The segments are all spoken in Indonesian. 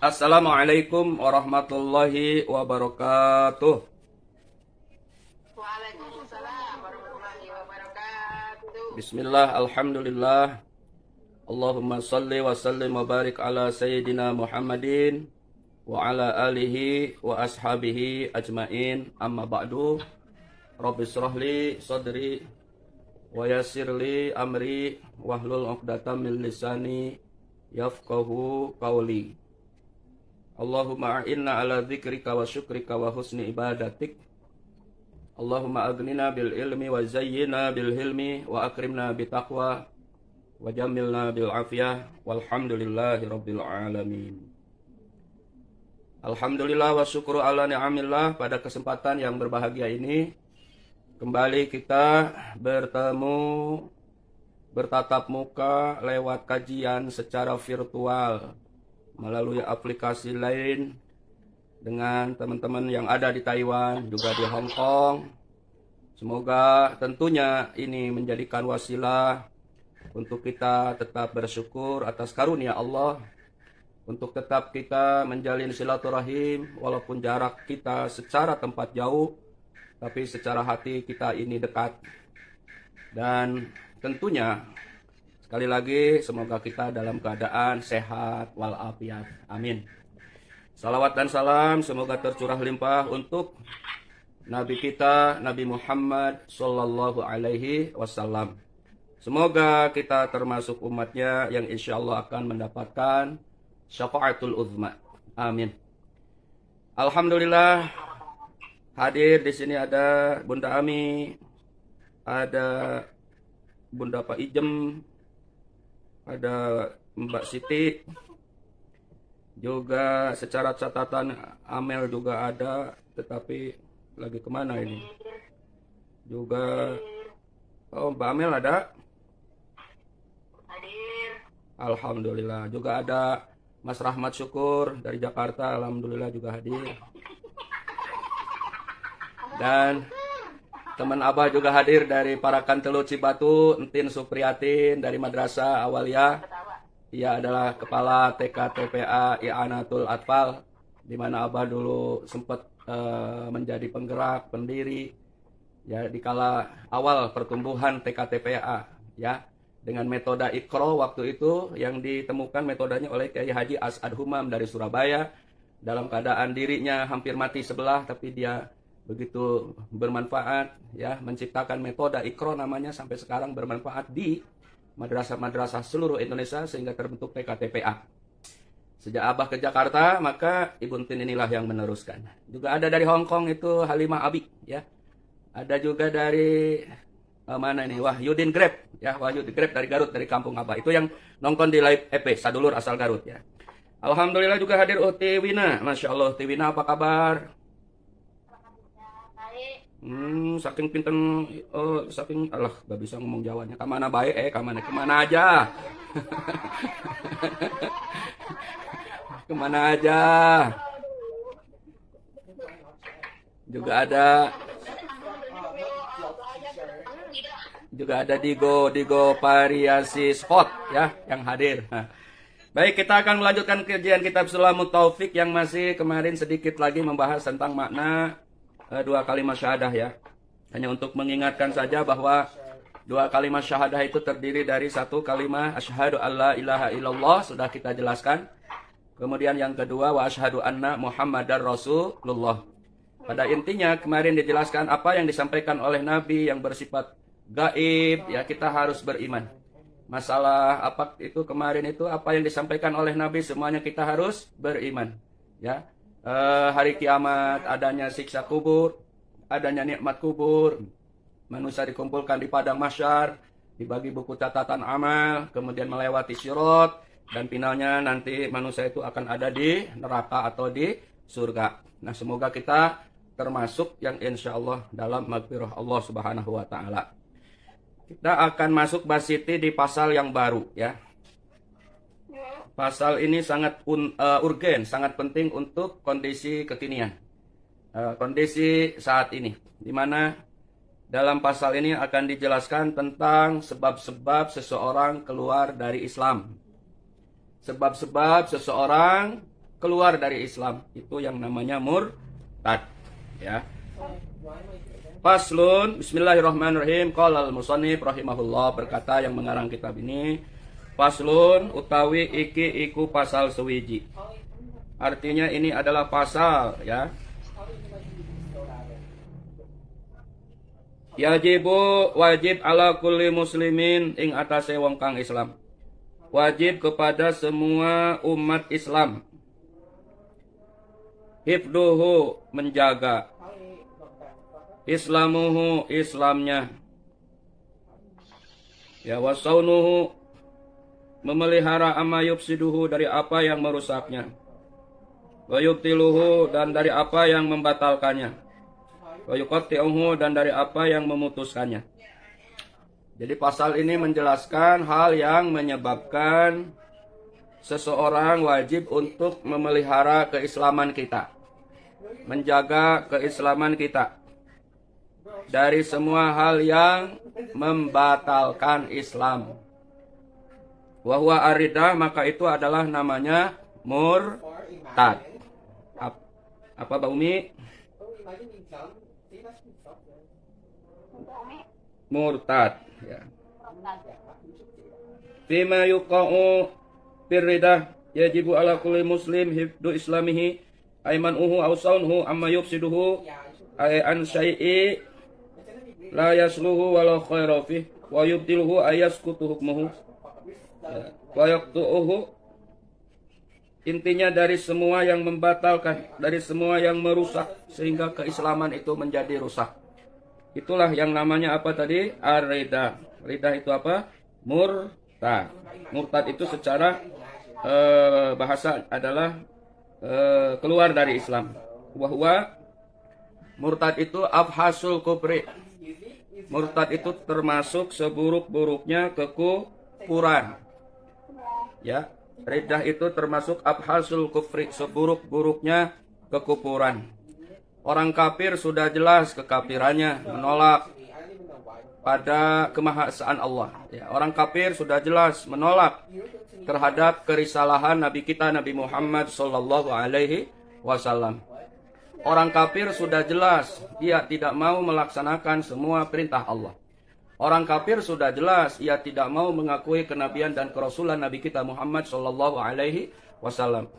Assalamualaikum warahmatullahi wabarakatuh. Waalaikumsalam warahmatullahi wabarakatuh. Bismillah, alhamdulillah. Allahumma salli wa sallim wa barik ala sayyidina Muhammadin wa ala alihi wa ashabihi ajmain. Amma ba'du. Rabbi shrahli sadri wa yassirli amri wahlul 'uqdatam min lisani yafqahu qawli. Allahumma a'inna ala dzikrika wa syukrika wa husni ibadatik. Allahumma agnina bil ilmi wa zayyina bil hilmi wa akrimna bi taqwa wa jamilna bil afiyah walhamdulillahi rabbil alamin. Alhamdulillah wa syukru ala ni'amillah. Pada kesempatan yang berbahagia ini kembali kita bertemu bertatap muka lewat kajian secara virtual melalui aplikasi lain dengan teman-teman yang ada di Taiwan, juga di Hong Kong. Semoga tentunya ini menjadikan wasilah untuk kita tetap bersyukur atas karunia Allah, untuk tetap kita menjalin silaturahim walaupun jarak kita secara tempat jauh, tapi secara hati kita ini dekat. Dan tentunya sekali lagi semoga kita dalam keadaan sehat walafiat. Amin. Salawat dan salam semoga tercurah limpah untuk Nabi kita, Nabi Muhammad Sallallahu Alaihi Wasallam. Semoga kita termasuk umatnya yang insya Allah akan mendapatkan syafaatul uzma. Amin. Alhamdulillah, hadir di sini ada Bunda Ami, ada Bunda Pak Ijem, ada Mbak Siti, juga secara catatan Amel juga ada, tetapi lagi kemana ini? Juga, oh Mbak Amel ada? Hadir. Alhamdulillah. Juga ada Mas Rahmat Syukur dari Jakarta, alhamdulillah juga hadir. Dan teman Abah juga hadir dari Parakan Telu Cibatu, Entin Supriyatin dari Madrasah Awaliyah. Ia adalah kepala TK TPA I'anatul Atfal, di mana Abah dulu sempat menjadi penggerak, pendiri ya di kala awal pertumbuhan TK TPA ya, dengan metode Iqra waktu itu yang ditemukan metodenya oleh Kiai Haji As'ad Humam dari Surabaya, dalam keadaan dirinya hampir mati sebelah, tapi dia begitu bermanfaat ya, menciptakan metode Iqra namanya, sampai sekarang bermanfaat di madrasah-madrasah seluruh Indonesia sehingga terbentuk TK-TPA. Sejak Abah ke Jakarta, maka Ibu Tin inilah yang meneruskan. Juga ada dari Hong Kong itu Halimah Abi ya. Ada juga dari mana ini, Wahyudin Grab ya, Wahyudin Grab dari Garut, dari kampung Abah. Itu yang nongkrong di live EP Sadulur asal Garut ya. Alhamdulillah juga hadir Uti Wina. Masya Allah, Uti Wina apa kabar? Saking pinten, saking alah gak bisa ngomong Jawanya. Kemana baik kemana aja. Kemana aja. Juga ada Digo Variasi Spot ya yang hadir. Nah, baik, kita akan melanjutkan kajian kitab Sulamut Taufik yang masih kemarin sedikit lagi membahas tentang makna dua kalimat syahadah ya. Hanya untuk mengingatkan saja bahwa dua kalimat syahadah itu terdiri dari satu kalimat asyhadu alla ilaha illallah, sudah kita jelaskan. Kemudian yang kedua wa asyhadu anna Muhammadar Rasulullah. Pada intinya kemarin dijelaskan apa yang disampaikan oleh Nabi yang bersifat gaib ya, kita harus beriman. Masalah apa itu kemarin itu, apa yang disampaikan oleh Nabi semuanya kita harus beriman ya. Hari kiamat, adanya siksa kubur, adanya nikmat kubur, manusia dikumpulkan di padang mahsyar, dibagi buku catatan amal, kemudian melewati sirat, dan finalnya nanti manusia itu akan ada di neraka atau di surga. Nah, semoga kita termasuk yang insya Allah dalam maghfirah Allah Subhanahu wa Ta'ala. Kita akan masuk Mbak Siti di pasal yang baru ya. Pasal ini sangat urgen, sangat penting untuk kondisi kekinian, kondisi saat ini, di mana dalam pasal ini akan dijelaskan tentang sebab-sebab seseorang keluar dari Islam. Sebab-sebab seseorang keluar dari Islam. Itu yang namanya murtad, ya. Faslun, bismillahirrahmanirrahim. Qala al-musannif rahimahullah, berkata yang mengarang kitab ini, faslun utawi iki iku pasal sewiji. Artinya ini adalah pasal, ya. Yajibu wajib ala kulli muslimin ing atase wong kang Islam. Wajib kepada semua umat Islam. Hifduhu menjaga. Islamuhu Islamnya. Ya wasaunuhu memelihara amma yufsiduhu dari apa yang merusaknya. Wa yubtiluhu dan dari apa yang membatalkannya. Wa yuqatti'uhu dan dari apa yang memutuskannya. Jadi pasal ini menjelaskan hal yang menyebabkan seseorang wajib untuk memelihara keislaman kita. Menjaga keislaman kita dari semua hal yang membatalkan Islam. Wa huwa aridah, maka itu adalah namanya murtad. Apa Mbak Umi? Murtad, ya. Fima yuqa'u birridah yajibu ala kulli muslim hifdu islamihi aymanuhu aw saunhu amma yufsiduhu ay an syai'i la yasluhu wala khaira fih wa yubtiluhu ayaskutu hukmuhu wa yaqtu'uhu. Intinya dari semua yang membatalkan, dari semua yang merusak sehingga keislaman itu menjadi rusak. Itulah yang namanya apa tadi? Ar-ridah. Ridah itu apa? Murtad. Murtad itu secara bahasa adalah keluar dari Islam. Wahwa murtad itu afhasul kufri. Murtad itu termasuk seburuk-buruknya kekufuran. Ya, ridah itu termasuk afhasul kufri, seburuk-buruknya kekufuran. Orang kafir sudah jelas kekafirannya, menolak pada kemahasaan Allah. Ya, orang kafir sudah jelas menolak terhadap kerisalahan Nabi kita Nabi Muhammad sallallahu alaihi wasallam. Orang kafir sudah jelas dia tidak mau melaksanakan semua perintah Allah. Orang kafir sudah jelas ia tidak mau mengakui kenabian dan kerasulan Nabi kita Muhammad sallallahu alaihi wasallam.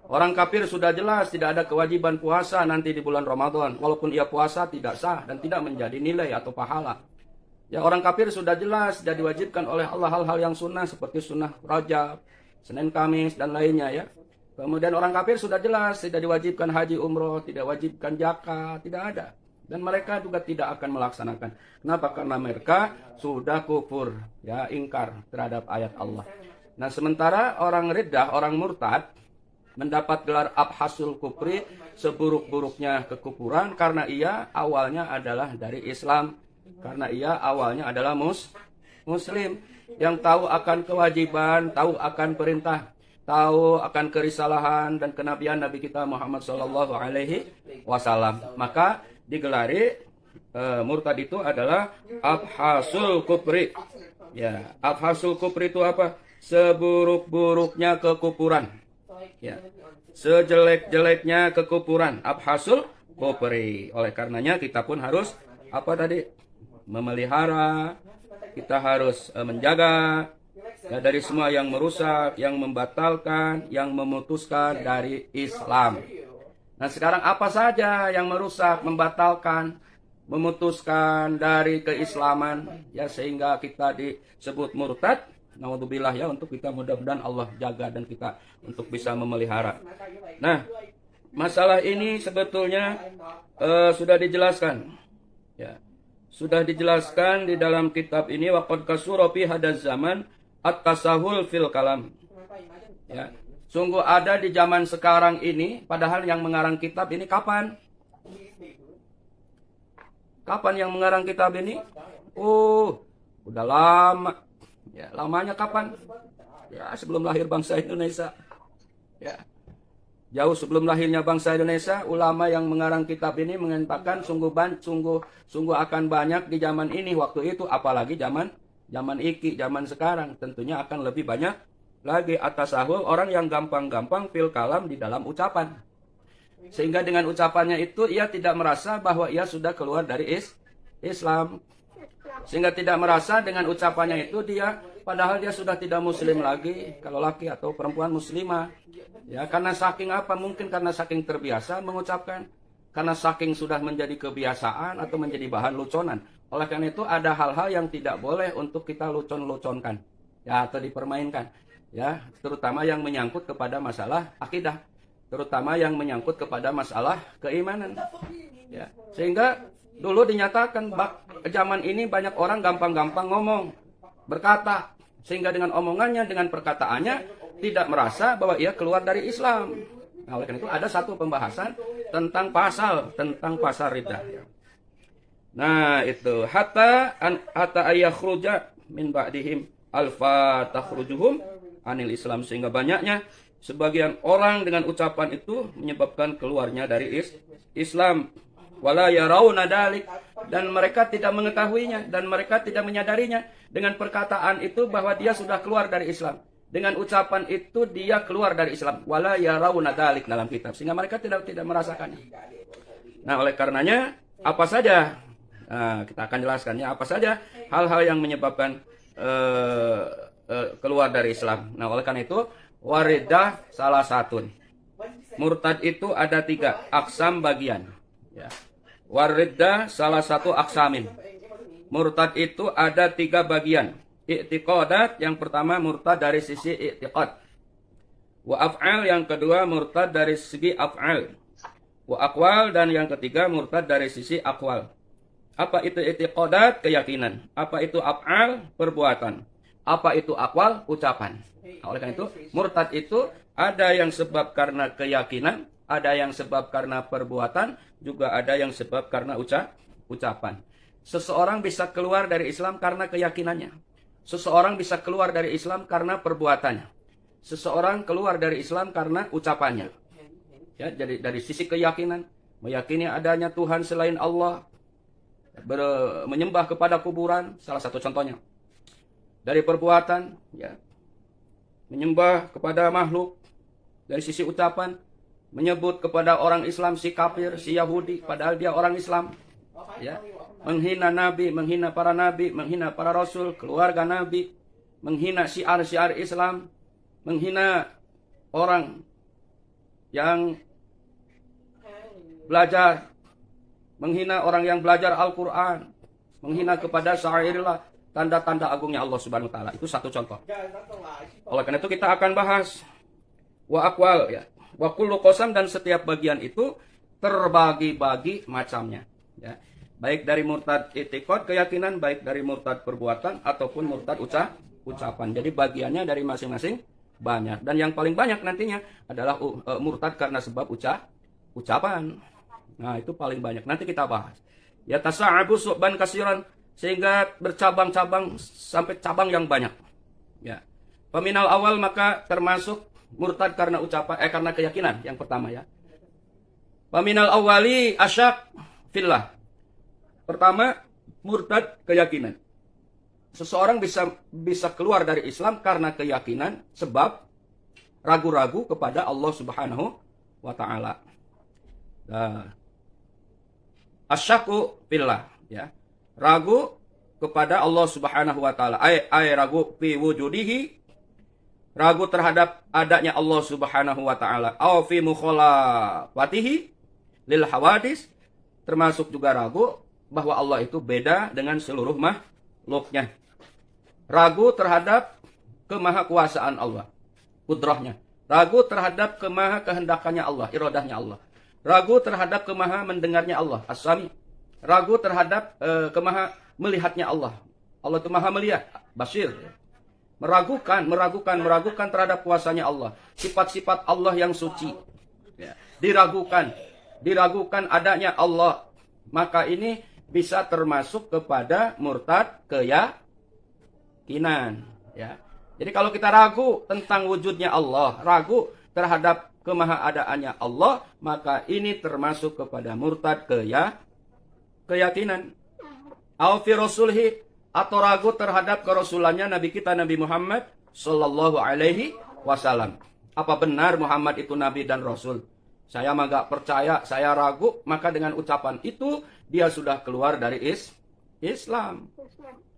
Orang kafir sudah jelas tidak ada kewajiban puasa nanti di bulan Ramadan. Walaupun ia puasa tidak sah dan tidak menjadi nilai atau pahala. Ya, orang kafir sudah jelas tidak diwajibkan oleh Allah hal-hal yang sunnah seperti sunnah Rajab, Senin Kamis dan lainnya ya. Kemudian orang kafir sudah jelas tidak diwajibkan haji umroh, tidak wajibkan zakat, tidak ada. Dan mereka juga tidak akan melaksanakan. Kenapa? Karena mereka sudah kufur, ya, ingkar terhadap ayat Allah. Nah, sementara orang riddah, orang murtad mendapat gelar abhasul kufri, seburuk-buruknya kekufuran karena ia awalnya adalah dari Islam, karena ia awalnya adalah muslim yang tahu akan kewajiban, tahu akan perintah, tahu akan kerisalahan dan kenabian Nabi kita Muhammad sallallahu alaihi wasallam. Maka digelari murtad itu adalah abhasul kufri. Ya, abhasul kufri itu apa? Seburuk-buruknya kekufuran. Ya, sejelek-jeleknya kekufuran, abhasul kufri. Oleh karenanya kita pun harus apa tadi? Memelihara, kita harus menjaga ya, dari semua yang merusak, yang membatalkan, yang memutuskan dari Islam. Nah, sekarang apa saja yang merusak, membatalkan, memutuskan dari keislaman ya sehingga kita disebut murtad? Naudzubillah ya, untuk kita mudah-mudahan Allah jaga dan kita untuk bisa memelihara. Nah, masalah ini sebetulnya sudah dijelaskan. Ya, sudah dijelaskan di dalam kitab ini waqad kasura fi hadaz zaman at-tasahul fil kalam. Ya, sungguh ada di zaman sekarang ini, padahal yang mengarang kitab ini kapan? Kapan yang mengarang kitab ini? Oh, udah lama. Ya, lamanya kapan? Ya, sebelum lahir bangsa Indonesia. Ya. Jauh sebelum lahirnya bangsa Indonesia, ulama yang mengarang kitab ini mengatakan sungguh akan banyak di zaman ini waktu itu, apalagi zaman iki, zaman sekarang tentunya akan lebih banyak lagi atasahul orang yang gampang-gampang fil kalam di dalam ucapan. Sehingga dengan ucapannya itu ia tidak merasa bahwa ia sudah keluar dari Islam. Sehingga tidak merasa dengan ucapannya itu dia padahal dia sudah tidak muslim lagi kalau laki atau perempuan muslimah. Ya, karena saking apa? Mungkin karena saking terbiasa mengucapkan, karena saking sudah menjadi kebiasaan atau menjadi bahan luconan. Oleh karena itu ada hal-hal yang tidak boleh untuk kita lucon-luconkan, ya, atau dipermainkan, ya, terutama yang menyangkut kepada masalah akidah, terutama yang menyangkut kepada masalah keimanan, ya. Sehingga dulu dinyatakan zaman ini banyak orang gampang-gampang ngomong, berkata, sehingga dengan omongannya, dengan perkataannya tidak merasa bahwa ia keluar dari Islam. Nah, oleh karena itu ada satu pembahasan tentang pasal riddah. Nah, itu hatta ayakhruja min ba'dihim alfa takhrujuhum anil Islam, sehingga banyaknya sebagian orang dengan ucapan itu menyebabkan keluarnya dari Islam. Wala yarawna dalik, dan mereka tidak mengetahuinya dan mereka tidak menyadarinya dengan perkataan itu bahwa dia sudah keluar dari Islam. Dengan ucapan itu dia keluar dari Islam. Wala yarawna dalik dalam kitab, sehingga mereka tidak merasakannya. Nah, oleh karenanya apa saja kita akan jelaskannya apa saja hal-hal yang menyebabkan keluar dari Islam. Nah, oleh karena itu waridah salah satu. Murtad itu ada 3 aksam bagian. Ya. Waridah salah satu aksamin. Murtad itu ada 3 bagian. I'tiqadat, yang pertama murtad dari sisi i'tiqad. Wa af'al, yang kedua murtad dari segi af'al. Wa aqwal, dan yang ketiga murtad dari sisi aqwal. Apa itu i'tiqadat? Keyakinan. Apa itu af'al? Perbuatan. Apa itu aqwal? Ucapan. Nah, oleh karena itu, murtad itu ada yang sebab karena keyakinan, ada yang sebab karena perbuatan, juga ada yang sebab karena ucapan. Seseorang bisa keluar dari Islam karena keyakinannya. Seseorang bisa keluar dari Islam karena perbuatannya. Seseorang keluar dari Islam karena ucapannya. Ya, jadi dari sisi keyakinan, meyakini adanya Tuhan selain Allah, menyembah kepada kuburan, salah satu contohnya. Dari perbuatan, ya, menyembah kepada makhluk. Dari sisi ucapan, menyebut kepada orang Islam si kafir, si Yahudi, padahal dia orang Islam. Ya, menghina Nabi, menghina para Nabi, menghina para Rasul, keluarga Nabi, menghina syiar-syiar Islam, menghina orang yang belajar, menghina orang yang belajar Al-Quran, menghina kepada syairillah, tanda-tanda agungnya Allah Subhanahu wa taala. Itu satu contoh. Oleh karena itu kita akan bahas wa aqwal, ya. Wa kullu qasam, dan setiap bagian itu terbagi-bagi macamnya, ya. Baik dari murtad i'tiqad keyakinan, baik dari murtad perbuatan ataupun murtad ucapan. Jadi bagiannya dari masing-masing banyak, dan yang paling banyak nantinya adalah murtad karena sebab ucapan. Nah, itu paling banyak. Nanti kita bahas. Ya tasa'abu su'ban kasiran, sehingga bercabang-cabang sampai cabang yang banyak. Ya. Peminal awal, maka termasuk murtad karena karena keyakinan yang pertama, ya. Peminal awali asyak fillah. Pertama, murtad keyakinan. Seseorang bisa keluar dari Islam karena keyakinan sebab ragu-ragu kepada Allah Subhanahu wa taala. Asyaku fillah, ya. Ragu kepada Allah Subhanahu wa taala. Ay ragu fi wujudihi, ragu terhadap adanya Allah Subhanahu wa taala. Au fi mukhalafatihi lil hawadis, termasuk juga ragu bahwa Allah itu beda dengan seluruh makhluknya. Ragu terhadap kemahakuasaan Allah, kudrahnya. Ragu terhadap kemahakehendakannya Allah, iradahnya Allah. Ragu terhadap kemaha mendengarnya Allah, as-sami. Ragu terhadap kemaha melihatnya Allah. Allah itu maha melihat, basir. Meragukan terhadap kuasanya Allah. Sifat-sifat Allah yang suci. Ya. Diragukan adanya Allah. Maka ini bisa termasuk kepada murtad keyakinan. Ya. Jadi kalau kita ragu tentang wujudnya Allah, ragu terhadap kemahaadaannya Allah, maka ini termasuk kepada murtad keyakinan. Au fi rasulhi, atau ragu terhadap kerasulannya Nabi kita Nabi Muhammad sallallahu alaihi wasallam. Apa benar Muhammad itu nabi dan rasul? Saya mah gak percaya, saya ragu, maka dengan ucapan itu dia sudah keluar dari Islam.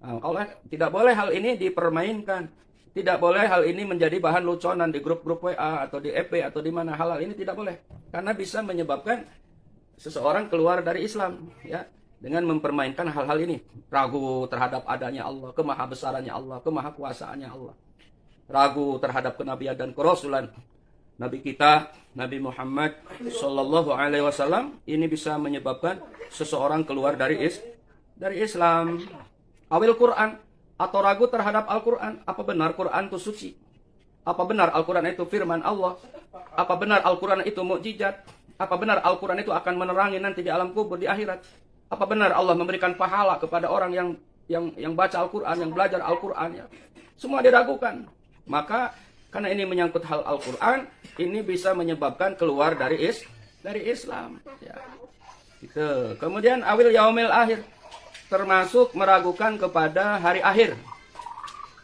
Nah, tidak boleh hal ini dipermainkan. Tidak boleh hal ini menjadi bahan luconan di grup-grup WA atau di EP atau di mana. Hal ini tidak boleh. Karena bisa menyebabkan seseorang keluar dari Islam, ya, dengan mempermainkan hal-hal ini. Ragu terhadap adanya Allah, kemahabesarannya Allah, kemahakuasaannya Allah. Ragu terhadap kenabian dan kerasulan Nabi kita, Nabi Muhammad Sallallahu Alaihi Wasallam. Ini bisa menyebabkan seseorang keluar dari Islam. Awil Quran, atau ragu terhadap Al-Quran. Apa benar Quran itu suci? Apa benar Al-Quran itu firman Allah? Apa benar Al-Quran itu mukjizat? Apa benar Al-Quran itu akan menerangi nanti di alam kubur, di akhirat? Apa benar Allah memberikan pahala kepada orang yang baca Al-Quran, yang belajar Al-Quran? Ya. Semua diragukan. Maka karena ini menyangkut hal Al-Quran, ini bisa menyebabkan keluar dari Islam. Ya. Gitu. Kemudian awil yaumil akhir, termasuk meragukan kepada hari akhir.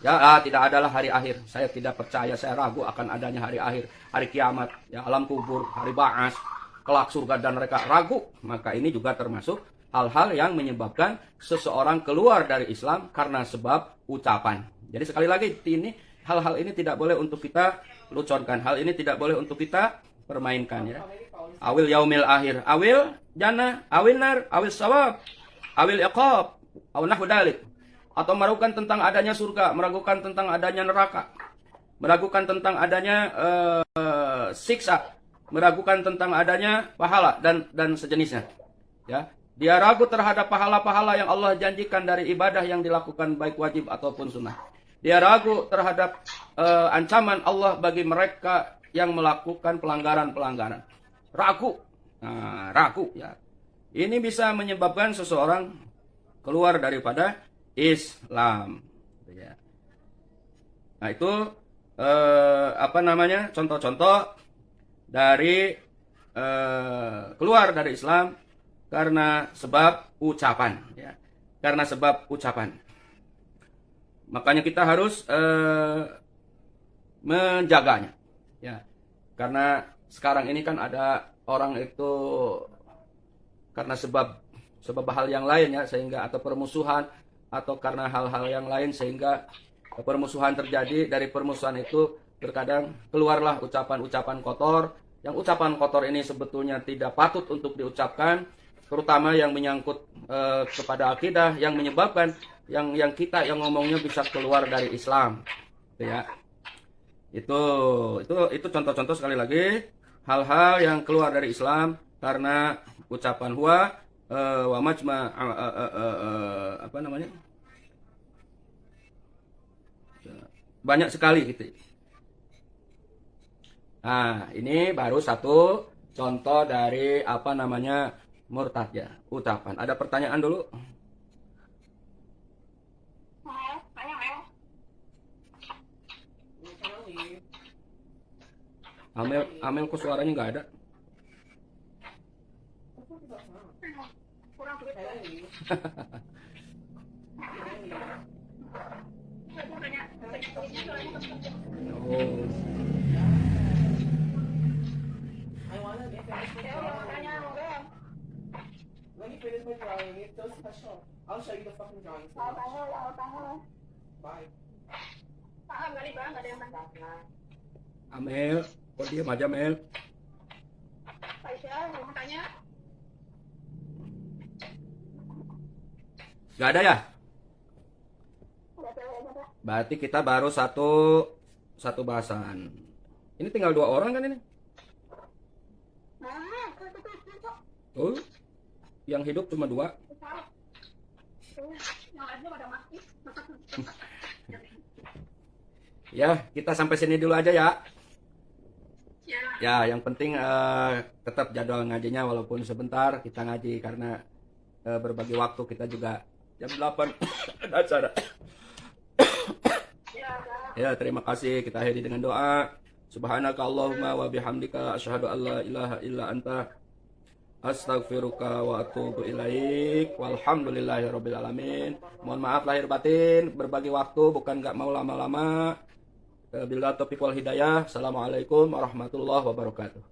Ya, tidak adalah hari akhir. Saya tidak percaya, saya ragu akan adanya hari akhir, hari kiamat, ya, alam kubur, hari ba'as, kelak surga dan neraka. Ragu. Maka ini juga termasuk hal-hal yang menyebabkan seseorang keluar dari Islam karena sebab ucapan. Jadi sekali lagi, ini hal-hal ini tidak boleh untuk kita luconkan. Hal ini tidak boleh untuk kita permainkan, ya. Awil yaumil akhir, awil jannah, awil nar, awil sawab, awil iqab, aw nahwu dalik. Atau meragukan tentang adanya surga, meragukan tentang adanya neraka, meragukan tentang adanya siksa, meragukan tentang adanya pahala dan sejenisnya. Ya, dia ragu terhadap pahala-pahala yang Allah janjikan dari ibadah yang dilakukan baik wajib ataupun sunnah. Dia ragu terhadap ancaman Allah bagi mereka yang melakukan pelanggaran-pelanggaran. Ragu. Nah, ragu, ya. Ini bisa menyebabkan seseorang keluar daripada Islam. Ya. Nah, itu contoh-contoh dari keluar dari Islam karena sebab ucapan. Ya. Karena sebab ucapan. Makanya kita harus menjaganya. Ya. Karena sekarang ini kan ada orang itu karena sebab hal yang lain, ya, sehingga atau permusuhan atau karena hal-hal yang lain sehingga permusuhan terjadi. Dari permusuhan itu terkadang keluarlah ucapan-ucapan kotor. Yang ucapan kotor ini sebetulnya tidak patut untuk diucapkan, terutama yang menyangkut kepada akidah, yang menyebabkan yang kita yang ngomongnya bisa keluar dari Islam, ya. Itu contoh-contoh, sekali lagi, hal-hal yang keluar dari Islam karena ucapan huwa wa majma banyak sekali gitu. Nah, ini baru satu contoh dari murtad, ya, ucapan. Ada pertanyaan dulu? Amel kok suaranya nggak ada? Oh. When you finish my drawing, it's so special. I'll show you the fucking drawing. Bye. Amel, kok diam aja, Mel? Gak ada ya? Berarti kita baru satu bahasan. Ini tinggal 2 orang kan ini? Oh, yang hidup cuma 2. Ya, kita sampai sini dulu aja, ya. Ya, yang penting tetap jadwal ngajinya walaupun sebentar kita ngaji karena berbagi waktu. Kita juga jam 8 ada acara. Ya, terima kasih. Kita akhiri dengan doa. Subhanaka Allahumma wa bihamdika asyhadu an la ilaha illa anta astaghfiruka wa atubu ilaik. Walhamdulillahirabbil alamin. Mohon maaf lahir batin, berbagi waktu bukan nggak mau lama-lama. Billahi taufiq wal hidayah. Assalamualaikum warahmatullahi wabarakatuh.